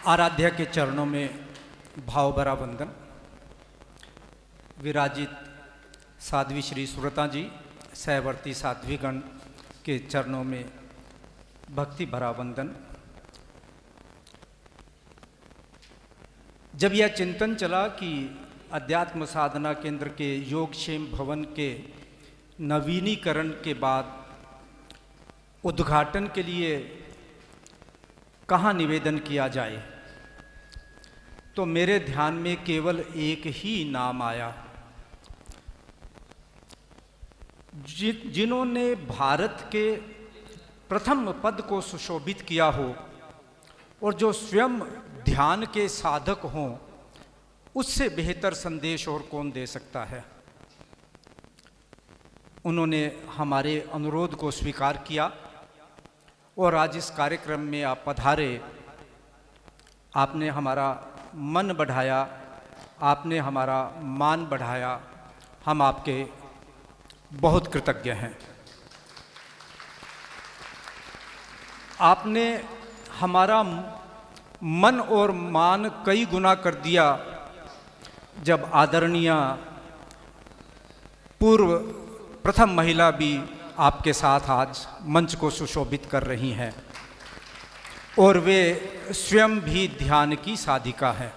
आराध्या के चरणों में भाव भरा वंदन। विराजित साध्वी श्री सुरता जी सहवर्ती साध्वीगण के चरणों में भक्ति भरा वंदन। जब यह चिंतन चला कि अध्यात्म साधना केंद्र के योगक्षेम भवन के नवीनीकरण के बाद उद्घाटन के लिए कहाँ निवेदन किया जाए, तो मेरे ध्यान में केवल एक ही नाम आया, जिन्होंने भारत के प्रथम पद को सुशोभित किया हो और जो स्वयं ध्यान के साधक हों, उससे बेहतर संदेश और कौन दे सकता है। उन्होंने हमारे अनुरोध को स्वीकार किया और आज इस कार्यक्रम में आप पधारे। आपने हमारा मन बढ़ाया, आपने हमारा मान बढ़ाया। हम आपके बहुत कृतज्ञ हैं। आपने हमारा मन और मान कई गुना कर दिया जब आदरणीय पूर्व प्रथम महिला भी आपके साथ आज मंच को सुशोभित कर रही हैं और वे स्वयं भी ध्यान की साधिका हैं।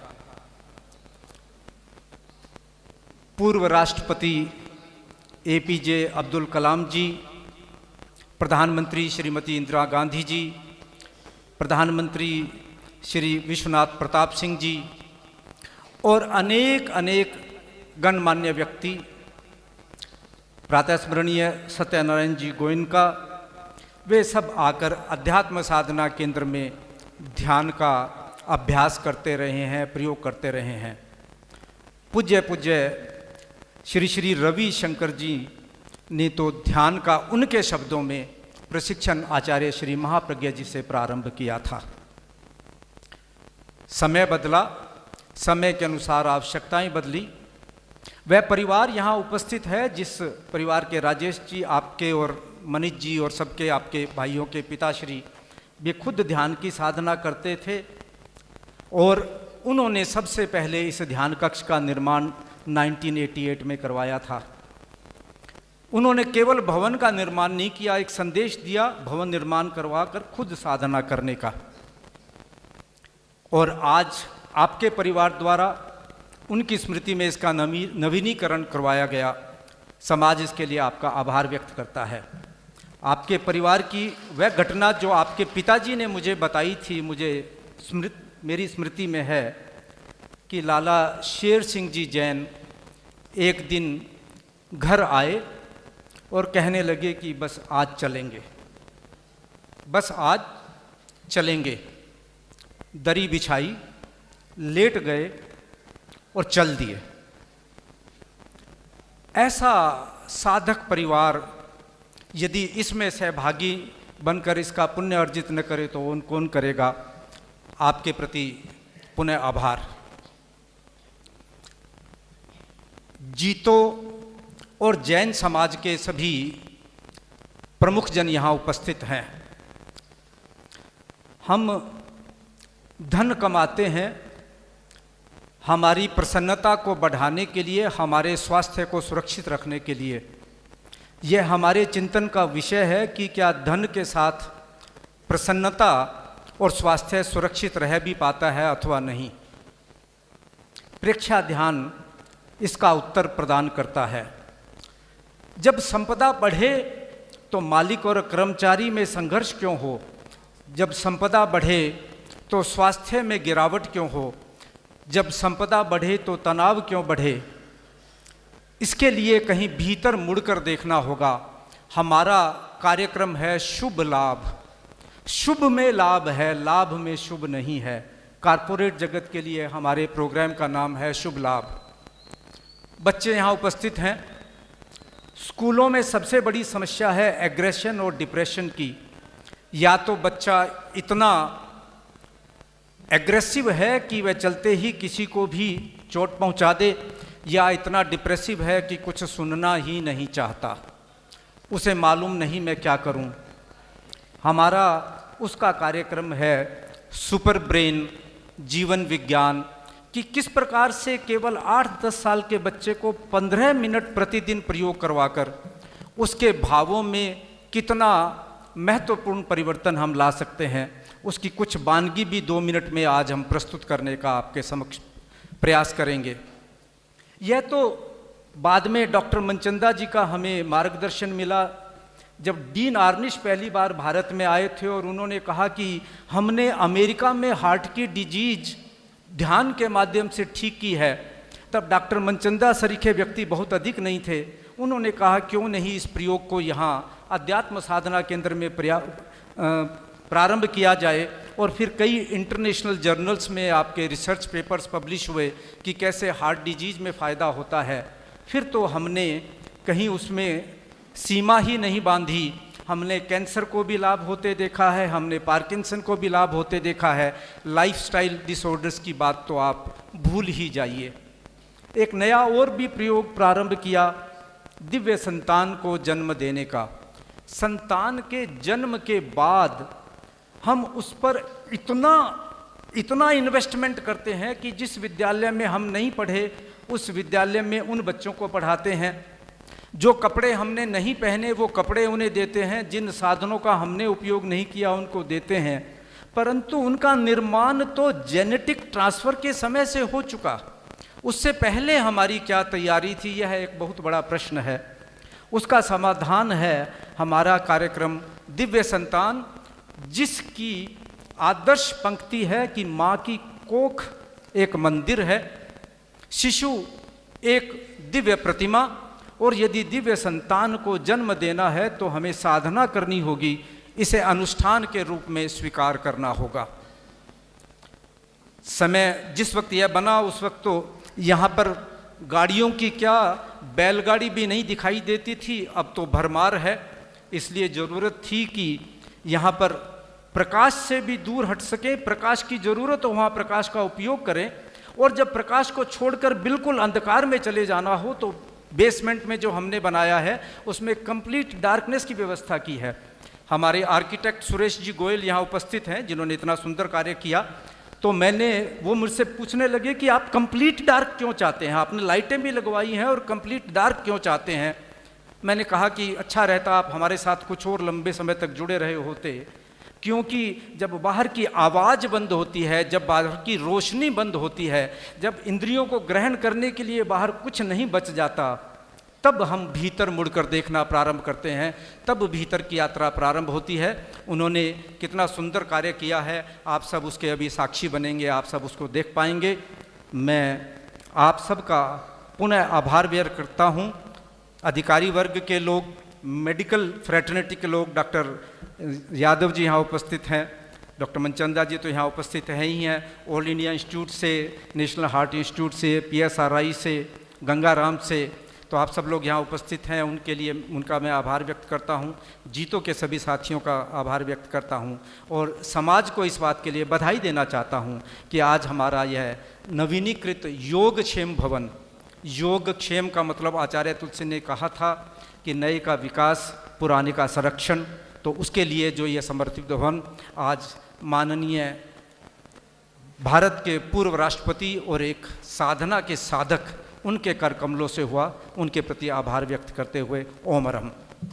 पूर्व राष्ट्रपति APJ अब्दुल कलाम जी, प्रधानमंत्री श्रीमती इंदिरा गांधी जी, प्रधानमंत्री श्री विश्वनाथ प्रताप सिंह जी और अनेक अनेक गणमान्य व्यक्ति, प्रातः स्मरणीय सत्यनारायण जी गोयनका, वे सब आकर अध्यात्म साधना केंद्र में ध्यान का अभ्यास करते रहे हैं, प्रयोग करते रहे हैं। पूज्य पूज्य श्री श्री रवि शंकर जी ने तो ध्यान का उनके शब्दों में प्रशिक्षण आचार्य श्री महाप्रज्ञ जी से प्रारंभ किया था। समय बदला, समय के अनुसार आवश्यकताएं बदली। वह परिवार यहाँ उपस्थित है जिस परिवार के राजेश जी, आपके और मनीष जी और सबके आपके भाइयों के पिताश्री वे खुद ध्यान की साधना करते थे और उन्होंने सबसे पहले इस ध्यान कक्ष का निर्माण 1988 में करवाया था। उन्होंने केवल भवन का निर्माण नहीं किया, एक संदेश दिया भवन निर्माण करवा कर खुद साधना करने का। और आज आपके परिवार द्वारा उनकी स्मृति में इसका नवीनीकरण करवाया गया। समाज इसके लिए आपका आभार व्यक्त करता है। आपके परिवार की वह घटना जो आपके पिताजी ने मुझे बताई थी, मेरी स्मृति में है कि लाला शेर सिंह जी जैन एक दिन घर आए और कहने लगे कि बस आज चलेंगे, बस आज चलेंगे। दरी बिछाई, लेट गए और चल दिए। ऐसा साधक परिवार यदि इसमें सहभागी बनकर इसका पुण्य अर्जित न करे तो कौन करेगा। आपके प्रति पुनः आभार। जीतो और जैन समाज के सभी प्रमुख जन यहाँ उपस्थित हैं। हम धन कमाते हैं हमारी प्रसन्नता को बढ़ाने के लिए, हमारे स्वास्थ्य को सुरक्षित रखने के लिए। यह हमारे चिंतन का विषय है कि क्या धन के साथ प्रसन्नता और स्वास्थ्य सुरक्षित रह भी पाता है अथवा नहीं। प्रेक्षा ध्यान इसका उत्तर प्रदान करता है। जब संपदा बढ़े तो मालिक और कर्मचारी में संघर्ष क्यों हो, जब संपदा बढ़े तो स्वास्थ्य में गिरावट क्यों हो, जब संपदा बढ़े तो तनाव क्यों बढ़े। इसके लिए कहीं भीतर मुड़कर देखना होगा। हमारा कार्यक्रम है शुभ लाभ। शुभ में लाभ है, लाभ में शुभ नहीं है। कॉरपोरेट जगत के लिए हमारे प्रोग्राम का नाम है शुभ लाभ। बच्चे यहाँ उपस्थित हैं। स्कूलों में सबसे बड़ी समस्या है एग्रेशन और डिप्रेशन की। या तो बच्चा इतना एग्रेसिव है कि वह चलते ही किसी को भी चोट पहुंचा दे, या इतना डिप्रेसिव है कि कुछ सुनना ही नहीं चाहता, उसे मालूम नहीं मैं क्या करूं। हमारा उसका कार्यक्रम है सुपर ब्रेन जीवन विज्ञान कि किस प्रकार से केवल 8-10 साल के बच्चे को 15 मिनट प्रतिदिन प्रयोग करवाकर उसके भावों में कितना महत्वपूर्ण परिवर्तन हम ला सकते हैं, उसकी कुछ वानगी भी 2 मिनट में आज हम प्रस्तुत करने का आपके समक्ष प्रयास करेंगे। यह तो बाद में डॉक्टर मनचंदा जी का हमें मार्गदर्शन मिला जब डीन आर्निश पहली बार भारत में आए थे और उन्होंने कहा कि हमने अमेरिका में हार्ट की डिजीज ध्यान के माध्यम से ठीक की है। तब डॉक्टर मनचंदा सरीखे व्यक्ति बहुत अधिक नहीं थे। उन्होंने कहा क्यों नहीं इस प्रयोग को यहाँ अध्यात्म साधना केंद्र में प्रारंभ किया जाए, और फिर कई इंटरनेशनल जर्नल्स में आपके रिसर्च पेपर्स पब्लिश हुए कि कैसे हार्ट डिजीज में फ़ायदा होता है। फिर तो हमने कहीं उसमें सीमा ही नहीं बांधी, हमने कैंसर को भी लाभ होते देखा है, हमने पार्किंसन को भी लाभ होते देखा है, लाइफस्टाइल डिसऑर्डर्स की बात तो आप भूल ही जाइए। एक नया और भी प्रयोग प्रारंभ किया, दिव्य संतान को जन्म देने का। संतान के जन्म के बाद हम उस पर इतना इन्वेस्टमेंट करते हैं कि जिस विद्यालय में हम नहीं पढ़े उस विद्यालय में उन बच्चों को पढ़ाते हैं। जो कपड़े हमने नहीं पहने वो कपड़े उन्हें देते हैं, जिन साधनों का हमने उपयोग नहीं किया उनको देते हैं, परंतु उनका निर्माण तो जेनेटिक ट्रांसफ़र के समय से हो चुका। उससे पहले हमारी क्या तैयारी थी, यह एक बहुत बड़ा प्रश्न है। उसका समाधान है हमारा कार्यक्रम दिव्य संतान, जिसकी आदर्श पंक्ति है कि माँ की कोख एक मंदिर है, शिशु एक दिव्य प्रतिमा, और यदि दिव्य संतान को जन्म देना है तो हमें साधना करनी होगी, इसे अनुष्ठान के रूप में स्वीकार करना होगा। समय जिस वक्त यह बना उस वक्त तो यहाँ पर गाड़ियों की क्या बैलगाड़ी भी नहीं दिखाई देती थी, अब तो भरमार है। इसलिए ज़रूरत थी कि यहाँ पर प्रकाश से भी दूर हट सके, प्रकाश की ज़रूरत हो वहाँ प्रकाश का उपयोग करें, और जब प्रकाश को छोड़कर बिल्कुल अंधकार में चले जाना हो तो बेसमेंट में जो हमने बनाया है उसमें कंप्लीट डार्कनेस की व्यवस्था की है। हमारे आर्किटेक्ट सुरेश जी गोयल यहाँ उपस्थित हैं जिन्होंने इतना सुंदर कार्य किया। तो वो मुझसे पूछने लगे कि आप कंप्लीट डार्क क्यों चाहते हैं, आपने लाइटें भी लगवाई हैं और कंप्लीट डार्क क्यों चाहते हैं। मैंने कहा कि अच्छा रहता आप हमारे साथ कुछ और लंबे समय तक जुड़े रहे होते, क्योंकि जब बाहर की आवाज़ बंद होती है, जब बाहर की रोशनी बंद होती है, जब इंद्रियों को ग्रहण करने के लिए बाहर कुछ नहीं बच जाता, तब हम भीतर मुड़कर देखना प्रारंभ करते हैं, तब भीतर की यात्रा प्रारंभ होती है। उन्होंने कितना सुंदर कार्य किया है, आप सब उसके अभी साक्षी बनेंगे, आप सब उसको देख पाएंगे। मैं आप सबका पुनः आभार व्यक्त करता हूँ। अधिकारी वर्ग के लोग, मेडिकल फ्रेटर्निटी के लोग, डॉक्टर यादव जी यहाँ उपस्थित हैं, डॉक्टर मनचंदा जी तो यहाँ उपस्थित हैं ही हैं, ऑल इंडिया इंस्टीट्यूट से, नेशनल हार्ट इंस्टीट्यूट से, PSRI से, गंगाराम से, तो आप सब लोग यहाँ उपस्थित हैं, उनके लिए उनका मैं आभार व्यक्त करता हूँ। जीतो के सभी साथियों का आभार व्यक्त करता हूँ और समाज को इस बात के लिए बधाई देना चाहता हूँ कि आज हमारा यह नवीनीकृत योग क्षेम भवन, योग क्षेम का मतलब आचार्य तुलसी ने कहा था कि नए का विकास, पुराने का संरक्षण, तो उसके लिए जो ये समर्पित भवन आज माननीय भारत के पूर्व राष्ट्रपति और एक साधना के साधक उनके कर कमलों से हुआ, उनके प्रति आभार व्यक्त करते हुए ओम अरहम।